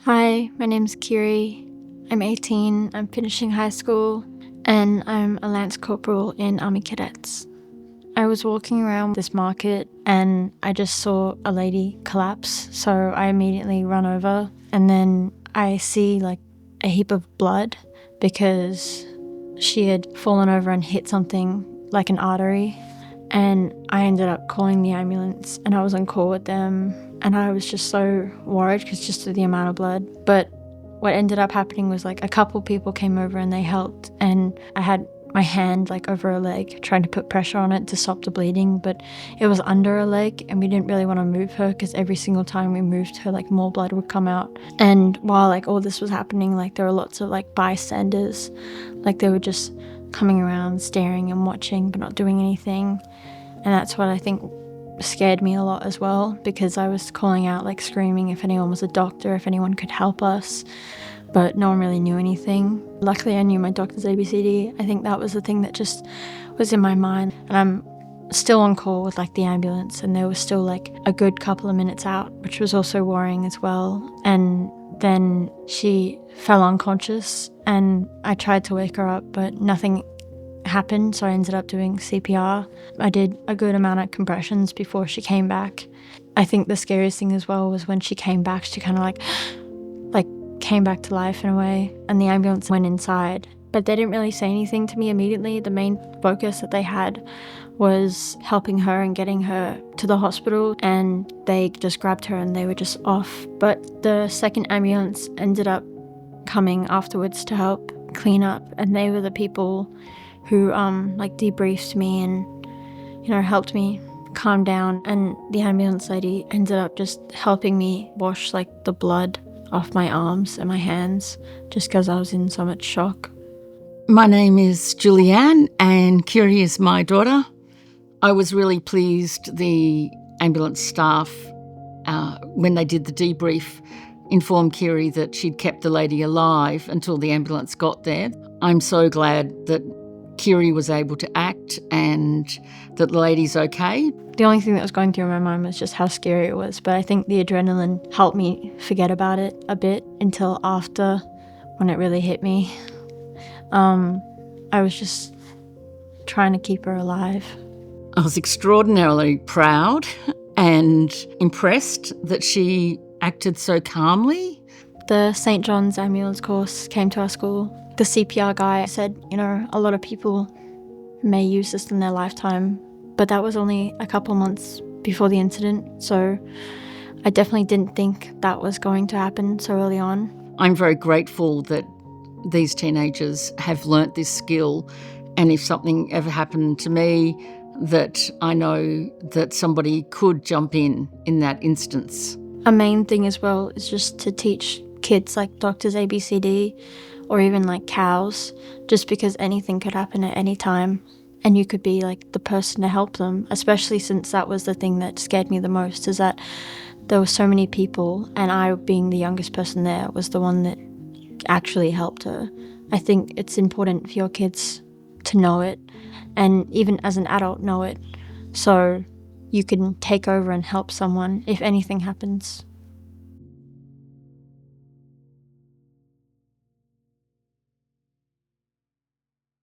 Hi, my name's Kiri. I'm 18, I'm finishing high school, and I'm a Lance Corporal in Army Cadets. I was walking around this market and I just saw a lady collapse, so I immediately run over and then I see like a heap of blood because she had fallen over and hit something like an artery, and I ended up calling the ambulance and I was on call with them. And I was just so worried because just of the amount of blood. But what ended up happening was like a couple people came over and they helped. And I had my hand like over her leg trying to put pressure on it to stop the bleeding. But it was under her leg and we didn't really want to move her because every single time we moved her, like more blood would come out. And while like all this was happening, like there were lots of like bystanders. Like they were just coming around staring and watching but not doing anything. And that's what I think scared me a lot as well, because I was calling out, like screaming if anyone was a doctor, if anyone could help us, but no one really knew anything. Luckily I knew my doctor's ABCD. I think that was the thing that just was in my mind. And I'm still on call with like the ambulance and they were still like a good couple of minutes out, which was also worrying as well. And then she fell unconscious and I tried to wake her up, but nothing happened, so I ended up doing CPR. I did a good amount of compressions before she came back. I think the scariest thing as well was when she came back, she kind of like came back to life in a way, and the ambulance went inside. But they didn't really say anything to me immediately. The main focus that they had was helping her and getting her to the hospital, and they just grabbed her and they were just off. But the second ambulance ended up coming afterwards to help clean up, and they were the people who like debriefed me and, you know, helped me calm down. And the ambulance lady ended up just helping me wash like the blood off my arms and my hands just because I was in so much shock. My name is Julianne and Kiri is my daughter. I was really pleased the ambulance staff, when they did the debrief, informed Kiri that she'd kept the lady alive until the ambulance got there. I'm so glad that Kiri was able to act and that the lady's okay. The only thing that was going through my mind was just how scary it was, but I think the adrenaline helped me forget about it a bit until after, when it really hit me. I was just trying to keep her alive. I was extraordinarily proud and impressed that she acted so calmly. The St. John's ambulance course came to our school. The CPR guy said, you know, a lot of people may use this in their lifetime, but that was only a couple months before the incident, so I definitely didn't think that was going to happen so early on. I'm very grateful that these teenagers have learnt this skill, and if something ever happened to me, that I know that somebody could jump in that instance. A main thing as well is just to teach kids like doctors ABCD, or even like cows, just because anything could happen at any time and you could be like the person to help them, especially since that was the thing that scared me the most, is that there were so many people and I, being the youngest person there, was the one that actually helped her. I think it's important for your kids to know it, and even as an adult know it, so you can take over and help someone if anything happens.